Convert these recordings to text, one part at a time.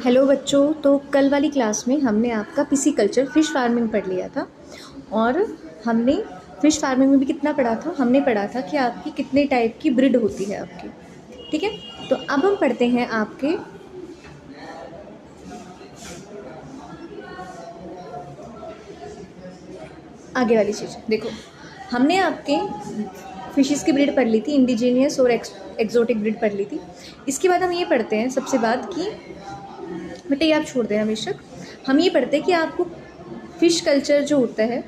Hello बच्चों। तो कल वाली क्लास में हमने आपका पिसीकल्चर फिश फार्मिंग पढ़ लिया था और हमने फिश फार्मिंग में भी कितना पढ़ा था। हमने पढ़ा था कि आपकी कितने टाइप की ब्रीड होती है आपकी। ठीक है, तो अब हम पढ़ते हैं आपके आगे वाली चीज़। देखो, हमने आपके फिशेस की ब्रीड पढ़ ली थी, इंडिजीनियस और एक्जोटिक ब्रीड पढ़ ली थी। इसके बाद हम ये पढ़ते हैं सबसे बाद कि बेटा ये आप छोड़ दें हमेशा। हम ये पढ़ते हैं कि आपको फ़िश कल्चर जो होता है,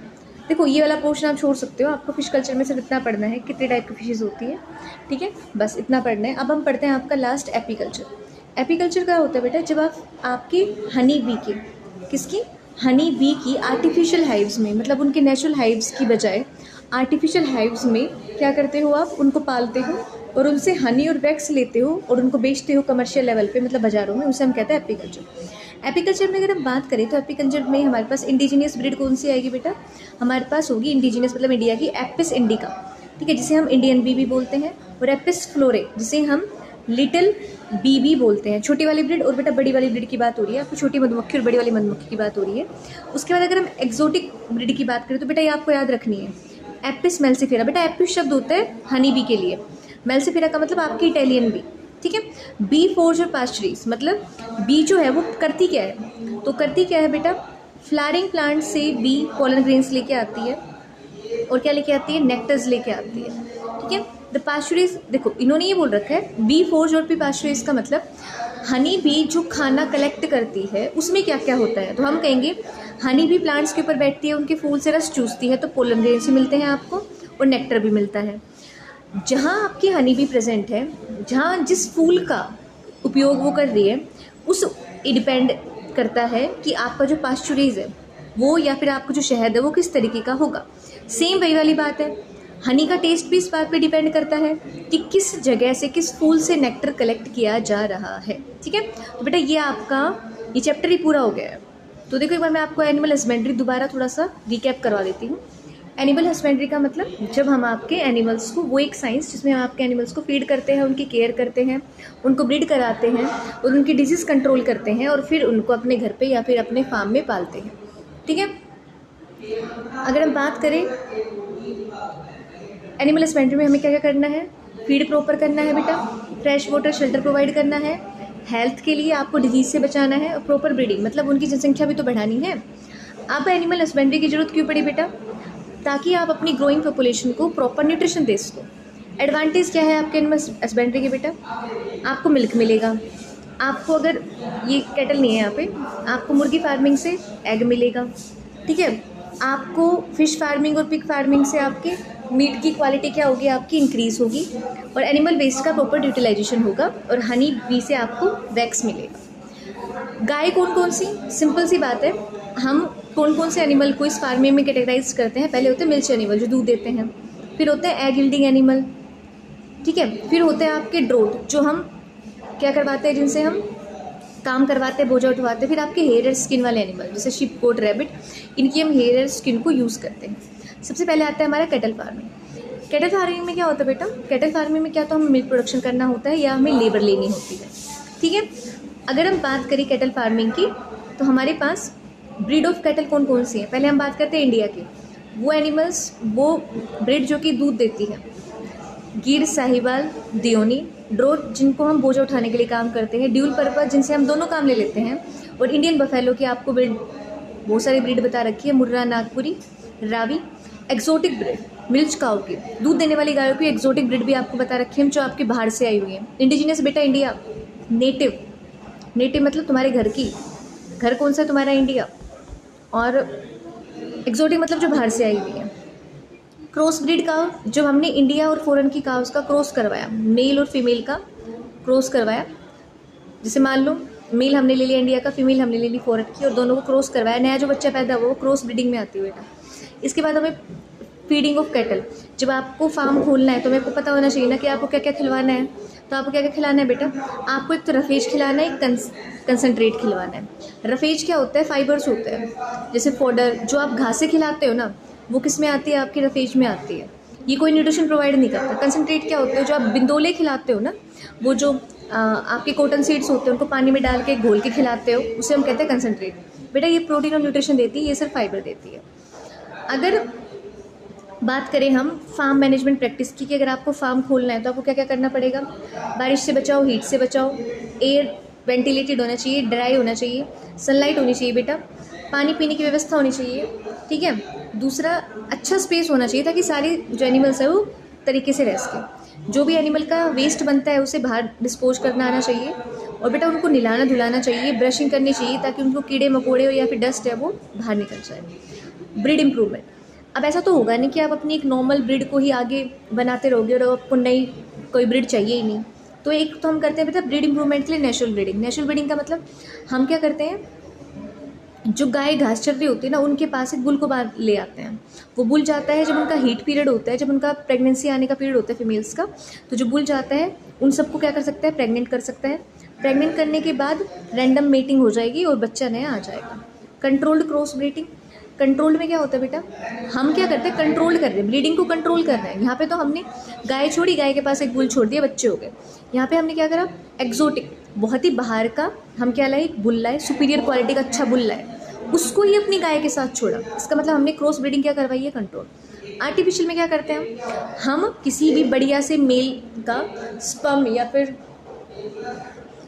देखो ये वाला पोर्शन आप छोड़ सकते हो, आपको फ़िश कल्चर में सिर्फ इतना पढ़ना है कितने टाइप की फिशेज़ होती है। ठीक है, बस इतना पढ़ना है। अब हम पढ़ते हैं आपका लास्ट एपीकल्चर। एपीकल्चर क्या होता है बेटा, जब आप आपकी हनी बी की किसकी हनी बी की आर्टिफिशियल हाइव्स में, मतलब उनके नेचुरल हाइव्स की बजाय आर्टिफिशियल हाइव्स में क्या करते हो, आप उनको पालते हो और उनसे हनी और वैक्स लेते हो और उनको बेचते हो कमर्शियल लेवल पे, मतलब बाज़ारों में, उसे हम कहते हैं एपीकल्चर। एपीकल्चर में अगर हम बात करें तो एपीकल्चर में हमारे पास इंडिजीनियस ब्रीड कौन सी आएगी बेटा, हमारे पास होगी इंडिजीनियस मतलब इंडिया की एपिस इंडिका। ठीक है, जिसे हम इंडियन बी भी बोलते हैं, और एपिस फ्लोरे जिसे हम लिटिल बी भी बोलते हैं, छोटी वाली ब्रीड। और बेटा बड़ी वाली ब्रीड की बात हो रही है, आपको छोटी मधुमक्खी और बड़ी वाली मधुमक्खी की बात हो रही है। उसके बाद अगर हम एक्जोटिक ब्रीड की बात करें तो बेटा ये आपको याद रखनी है, एपिस मेल्सिफेरा। बेटा एपिस शब्द होता है हनी बी के लिए, मेल्सिफेरा का मतलब आपकी इटालियन बी। ठीक है, बी फोर्ज और पास्चरीज, मतलब बी जो है वो करती क्या है, तो करती क्या है बेटा, फ्लावरिंग प्लांट से बी पोलन ग्रेन्स लेके आती है और क्या लेके आती है, नेक्टर्स लेके आती है। ठीक है, द पास्चरीज, देखो इन्होंने ये बोल रखा है बी फोर्ज और पी पास्चरीज का मतलब हनी बी जो खाना कलेक्ट करती है उसमें क्या क्या होता है, तो हम कहेंगे हनी बी प्लांट्स के ऊपर बैठती है, उनके फूल से रस चूसती है तो पोलन ग्रेन्स भी मिलते हैं आपको और नेक्टर भी मिलता है। जहाँ आपकी हनी बी प्रेजेंट है, जहाँ जिस फूल का उपयोग वो कर रही है, उस डिपेंड करता है कि आपका जो पास्चुरेज है वो या फिर आपका जो शहद है वो किस तरीके का होगा। सेम वही वाली बात है, हनी का टेस्ट भी इस बात पे डिपेंड करता है कि किस जगह से, किस फूल से नेक्टर कलेक्ट किया जा रहा है। ठीक है, तो बेटा ये आपका ये चैप्टर ही पूरा हो गया है। तो देखो एक बार मैं आपको एनिमल हस्बेंड्री दोबारा थोड़ा सा रिकैप करवा देती हूँ। एनिमल हस्बेंड्री का मतलब जब हम आपके एनिमल्स को, वो एक साइंस जिसमें हम आपके एनिमल्स को फीड करते हैं, उनकी केयर करते हैं, उनको ब्रीड कराते हैं और उनकी डिजीज़ कंट्रोल करते हैं और फिर उनको अपने घर पे या फिर अपने फार्म में पालते हैं। ठीक है, अगर हम बात करें एनिमल हस्बेंड्री में हमें क्या क्या करना है, फीड प्रॉपर करना है बेटा, फ्रेश वाटर शेल्टर प्रोवाइड करना है, हेल्थ के लिए आपको डिजीज़ से बचाना है और प्रॉपर ब्रीडिंग, मतलब उनकी जनसंख्या भी तो बढ़ानी है। अब एनिमल हस्बेंड्री की जरूरत क्यों पड़ी बेटा, ताकि आप अपनी ग्रोइंग पॉपुलेशन को प्रॉपर न्यूट्रिशन दे सको। एडवांटेज क्या है आपके एनिमल हस्बेंड्री के बेटा, आपको मिल्क मिलेगा, आपको अगर ये कैटल नहीं है यहाँ पे, आपको मुर्गी फार्मिंग से एग मिलेगा। ठीक है, आपको फिश फार्मिंग और पिग फार्मिंग से आपके मीट की क्वालिटी क्या होगी, आपकी इंक्रीज होगी और एनिमल वेस्ट का प्रॉपर यूटिलाइजेशन होगा और हनी बी से आपको वैक्स मिलेगा। गाय कौन कौन सी, सिंपल सी बात है, हम कौन कौन से एनिमल को इस फार्मिंग में कैटेगराइज करते हैं। पहले होते हैं मिल्च एनिमल जो दूध देते हैं, फिर होते हैं एग यील्डिंग एनिमल। ठीक है, फिर होते हैं आपके ड्रोट जो हम क्या करवाते हैं, जिनसे हम काम करवाते हैं, बोझा उठवाते हैं। फिर आपके हेयर और स्किन वाले एनिमल जैसे शिप, गोट, रैबिट, इनकी हम हेयर और स्किन को यूज़ करते हैं। सबसे पहले आता है हमारा कैटल फार्मिंग। कैटल फार्मिंग में क्या होता है बेटा, कैटल फार्मिंग में क्या तो हमें मिल्क प्रोडक्शन करना होता है या हमें लेबर लेनी होती है। ठीक है, अगर हम बात करें कैटल फार्मिंग की तो हमारे पास ब्रीड ऑफ कैटल कौन कौन सी है। पहले हम बात करते हैं इंडिया की, वो एनिमल्स, वो ब्रीड जो कि दूध देती है, गिर, साहिवाल, दियोनी, ड्रोट जिनको हम बोझा उठाने के लिए काम करते हैं, ड्यूल पर्पस जिनसे हम दोनों काम ले लेते हैं, और इंडियन बफेलो की आपको ब्रीड बहुत सारी ब्रीड बता रखी है, Murrah, Nagpuri, Ravi. Exotic breed milch cow की, दूध देने वाली गायों की एक्जोटिक ब्रीड भी आपको बता रखी है जो आपके बाहर से आई हुई है। इंडिजीनियस बेटा इंडिया, नेटिव, नेटिव मतलब तुम्हारे घर की, घर कौन सा तुम्हारा, इंडिया, और एक्जोटिक मतलब जो बाहर से आई हुई है। क्रॉस ब्रीड काव, जब हमने इंडिया और फॉरेन की काव्स का क्रॉस करवाया, मेल और फीमेल का क्रॉस करवाया, जैसे मान लो मेल हमने ले लिया इंडिया का, फीमेल हमने ले ली फॉरेन की, और दोनों को क्रॉस करवाया, नया जो बच्चा पैदा हुआ वो क्रॉस ब्रीडिंग में आती है बेटा। इसके बाद हमें फीडिंग ऑफ कैटल, जब आपको फार्म खोलना है तो मेरे को पता होना चाहिए ना कि आपको क्या क्या खिलवाना है। तो आपको क्या क्या खिलाना है बेटा, आपको एक तो रफेज खिलाना है, एक कंसनट्रेट खिलवाना है। रफेज क्या होता है, फाइबर्स होते हैं, जैसे फोडर जो आप घास से खिलाते हो ना, वो किस में आती है, आपकी रफेज में आती है। ये कोई न्यूट्रिशन प्रोवाइड नहीं करता। कंसनट्रेट क्या होता है, जो आप बिंदोले खिलाते हो ना, वो जो आपके कॉटन सीड्स होते हैं, उनको पानी में डाल के घोल के खिलाते हो, उसे हम कहते हैं कंसनट्रेट। बेटा ये प्रोटीन और न्यूट्रिशन देती है, ये सिर्फ फाइबर देती है। अगर बात करें हम फार्म मैनेजमेंट प्रैक्टिस की, कि अगर आपको फार्म खोलना है तो आपको क्या क्या करना पड़ेगा। बारिश से बचाओ, हीट से बचाओ, एयर वेंटिलेटेड होना चाहिए, ड्राई होना चाहिए, सनलाइट होनी चाहिए बेटा, पानी पीने की व्यवस्था होनी चाहिए, ठीक है। दूसरा, अच्छा स्पेस होना चाहिए ताकि सारे जो एनिमल्स है वो तरीके से रह सके। जो भी एनिमल का वेस्ट बनता है उसे बाहर डिस्पोज करना आना चाहिए, और बेटा उनको नहलाना धुलाना चाहिए, ब्रशिंग करनी चाहिए ताकि उनको कीड़े मकोड़े या फिर डस्ट है वो बाहर निकल जाए। ब्रीड इम्प्रूवमेंट, अब ऐसा तो होगा नहीं कि आप अपनी एक नॉर्मल ब्रीड को ही आगे बनाते रहोगे और आपको नई कोई ब्रीड चाहिए ही नहीं। तो एक तो हम करते हैं बेटा ब्रीड इम्प्रूवमेंट के लिए नेचुरल ब्रीडिंग। नेचुरल ब्रीडिंग का मतलब हम क्या करते हैं, जो गाय घास चर रही होती है ना, उनके पास एक बुल को बाहर ले आते हैं। वो बुल जाता है जब उनका हीट पीरियड होता है, जब उनका प्रेगनेंसी आने का पीरियड होता है फीमेल्स का, तो जो बुल जाता है उन सबको क्या कर सकता है, प्रेग्नेंट कर सकता है। प्रेग्नेंट करने के बाद रैंडम मेटिंग हो जाएगी और बच्चा नया आ जाएगा। कंट्रोल्ड क्रॉस ब्रीडिंग, कंट्रोल्ड में क्या होता है बेटा, हम क्या करते हैं, कंट्रोल कर रहे हैं, ब्रीडिंग को कंट्रोल कर रहे हैं। यहाँ पे तो हमने गाय छोड़ी, गाय के पास एक बुल छोड़ दिया, बच्चे हो गए। यहाँ पे हमने क्या करा, एक्जोटिक, बहुत ही बाहर का हम क्या लाए, बुल लाए, सुपीरियर क्वालिटी का अच्छा बुल लाए, उसको ही अपनी गाय के साथ छोड़ा। इसका मतलब हमने क्रॉस ब्रीडिंग क्या करवाई है, कंट्रोल। आर्टिफिशियल में क्या करते हैं हम, किसी भी बढ़िया से मेल का स्पर्म या फिर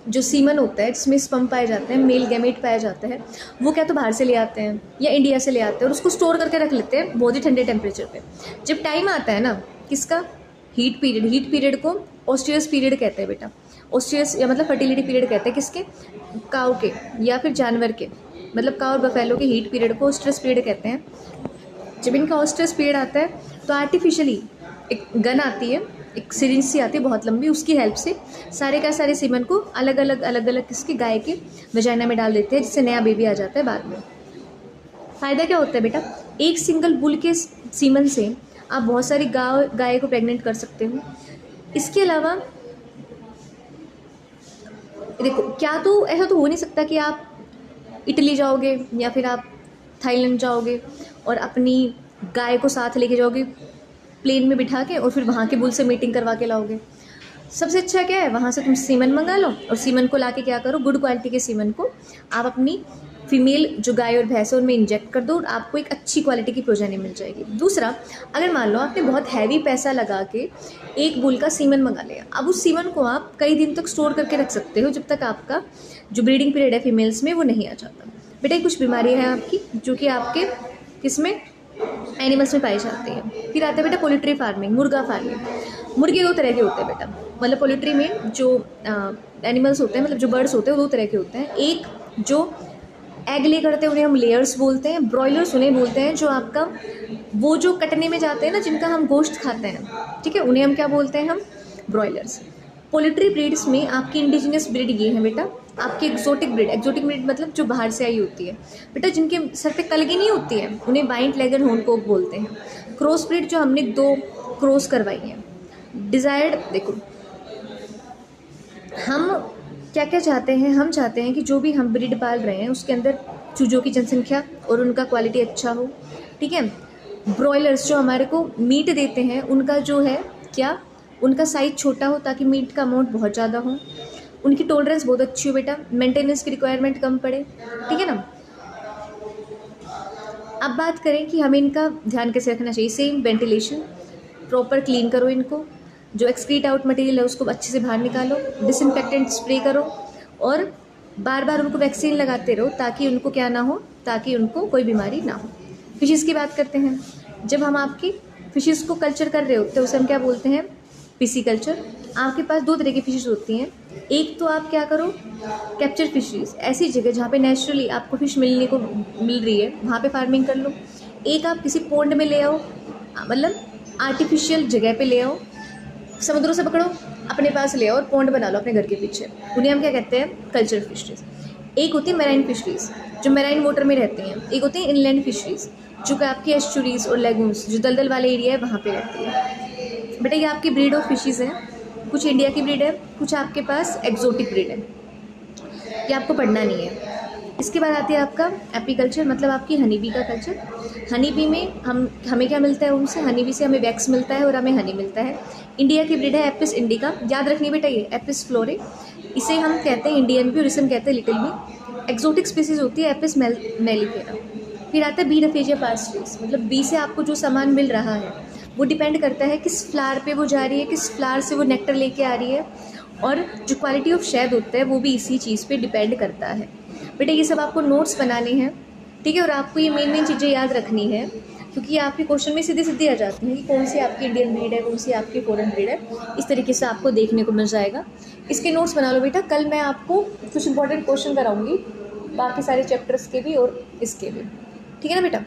जो सीमन होता है जिसमें स्पर्म पाए जाते हैं, मेल गैमेट पाया जाता है, वो क्या तो बाहर से ले आते हैं या इंडिया से ले आते हैं और उसको स्टोर करके रख लेते हैं बहुत ही ठंडे टेम्परेचर पे। जब टाइम आता है ना किसका, हीट पीरियड, हीट पीरियड को ऑस्ट्रियस पीरियड कहते हैं बेटा। ऑस्ट्रियस या मतलब फर्टिलिटी पीरियड कहते हैं किसके, काऊ के या फिर जानवर के, मतलब काऊ और बफेलो के हीट पीरियड को ऑस्ट्रियस पीरियड कहते हैं। जब इनका ऑस्ट्रियस पीरियड आता है तो आर्टिफिशियली एक गन आती है, एक सिरिंज सी आती है बहुत लंबी, उसकी हेल्प से सारे का सारे सीमन को अलग अलग किसकी, गाय के वजाइना में डाल देते हैं, जिससे नया बेबी आ जाता है बाद में। फ़ायदा क्या होता है बेटा, एक सिंगल बुल के सीमन से आप बहुत सारी गाय को प्रेग्नेंट कर सकते हो। इसके अलावा देखो, क्या तो ऐसा तो हो नहीं सकता कि आप इटली जाओगे या फिर आप थाईलैंड जाओगे और अपनी गाय को साथ लेके जाओगे प्लेन में बिठा के और फिर वहाँ के बुल से मीटिंग करवा के लाओगे। सबसे अच्छा क्या है, वहाँ से तुम सीमन मंगा लो और सीमन को लाके क्या करो, गुड क्वालिटी के सीमन को आप अपनी फीमेल जो गाय और भैंस है उनमें इंजेक्ट कर दो और आपको एक अच्छी क्वालिटी की प्रोजेनी मिल जाएगी। दूसरा, अगर मान लो आपने बहुत हैवी पैसा लगा के एक बुल का सीमन मंगा लिया, अब उस सीमन को आप कई दिन तक स्टोर करके रख सकते हो जब तक आपका जो ब्रीडिंग पीरियड है फीमेल्स में वो नहीं आ जाता। बेटा कुछ बीमारियाँ हैं आपकी जो कि आपके किसमें, एनिमल्स में पाई जाती है। फिर आता है बेटा पोल्ट्री फार्मिंग, मुर्गा फार्मिंग। मुर्गे दो तरह के होते हैं बेटा, मतलब पोल्ट्री में जो एनिमल्स होते हैं, मतलब जो बर्ड्स होते हैं वो दो तरह के होते हैं। एक जो एग ले करते हैं उन्हें हम लेयर्स बोलते हैं, ब्रॉयलर्स उन्हें बोलते हैं जो आपका वो जो कटने में जाते हैं ना, जिनका हम गोश्त खाते हैं, ठीक है, उन्हें हम क्या बोलते हैं, हम ब्रॉयलर्स। पोल्ट्री ब्रीड्स में आपकी इंडिजिनियस ब्रीड ये है बेटा, आपकी एक्जोटिक ब्रीड। एक्जोटिक ब्रीड मतलब जो बाहर से आई होती है बेटा, जिनके सर पे कलगी नहीं होती है, उन्हें वाइट लेगर होर्नकॉक बोलते हैं। क्रॉस ब्रीड जो हमने 2 क्रॉस करवाई हैं। डिज़ायर्ड, देखो हम क्या क्या चाहते हैं, हम चाहते हैं कि जो भी हम ब्रीड पाल रहे हैं उसके अंदर चूजों की जनसंख्या और उनका क्वालिटी अच्छा हो, ठीक है। ब्रॉयलर्स जो हमारे को मीट देते हैं उनका जो है क्या, उनका साइज़ छोटा हो ताकि मीट का अमाउंट बहुत ज़्यादा हो, उनकी टॉलरेंस बहुत अच्छी हो बेटा, मेंटेनेंस की रिक्वायरमेंट कम पड़े, ठीक है ना। अब बात करें कि हमें इनका ध्यान कैसे रखना चाहिए। सेम वेंटिलेशन, प्रॉपर क्लीन करो इनको, जो एक्सक्रीट आउट मटेरियल है उसको अच्छे से बाहर निकालो, डिसइंफेक्टेंट स्प्रे करो और बार बार उनको वैक्सीन लगाते रहो ताकि उनको क्या ना हो, ताकि उनको कोई बीमारी ना हो। फिशेज़ की बात करते हैं। जब हम आपकी फिशेज़ को कल्चर कर रहे होते हैं उसे हम क्या बोलते हैं, पीसी कल्चर। आपके पास 2 तरह की फिशेज़ होती हैं। एक तो आप क्या करो, कैप्चर फिशरीज, ऐसी जगह जहाँ पे नेचुरली आपको फ़िश मिल रही है वहाँ पे फार्मिंग कर लो। एक आप किसी पोंड में ले आओ, मतलब आर्टिफिशियल जगह पे ले आओ, समुद्रों से पकड़ो अपने पास ले आओ और पोंड बना लो अपने घर के पीछे, उन्हें हम क्या कहते हैं, कल्चर फिशरीज। एक होती है मेराइन फिशरीज जो मेराइन वाटर में रहती हैं। एक होती है इनलैंड फिशरीज जो कि आपकी एस्चुरीज और लेगून्स जो दलदल वाले एरिया है वहाँ पे रहती है। बेटा ये आपकी ब्रीड ऑफ फिशेज़ हैं, कुछ इंडिया की ब्रीड है, कुछ आपके पास एक्जोटिक ब्रीड है, ये आपको पढ़ना नहीं है। इसके बाद आती है आपका एपीकल्चर, मतलब आपकी हनी बी का कल्चर। हनी बी में हमें क्या मिलता है उनसे, हनी बी से हमें वैक्स मिलता है और हमें हनी मिलता है। इंडिया की ब्रीड है एपिस इंडिका, याद रखनी बेटा ये एपिस फ्लोरे। इसे हम कहते हैं इंडियन बी और इसे हम कहते हैं लिटिल बी। एक्जोटिक स्पीसीज होती है एपिस मेलिफेरा। फिर आता है बी रफेजिया पास्ट्रीज, मतलब बी से आपको जो सामान मिल रहा है वो डिपेंड करता है किस फ्लावर पे वो जा रही है, किस फ्लावर से वो नेक्टर लेके आ रही है, और जो क्वालिटी ऑफ शहद होता है वो भी इसी चीज़ पे डिपेंड करता है। बेटा ये सब आपको नोट्स बनाने हैं, ठीक है, और आपको ये मेन चीज़ें याद रखनी है, क्योंकि आपके क्वेश्चन में सीधे सीधे आ जाती हैं कि कौन सी आपकी इंडियन ब्रीड है, कौन सी आपकी फॉरेन ब्रीड है। इस तरीके से आपको देखने को मिल जाएगा। इसके नोट्स बना लो बेटा, कल मैं आपको कुछ इंपॉर्टेंट क्वेश्चन कराऊंगी, बाकी सारे चैप्टर्स के भी और इसके भी, ठीक है ना बेटा।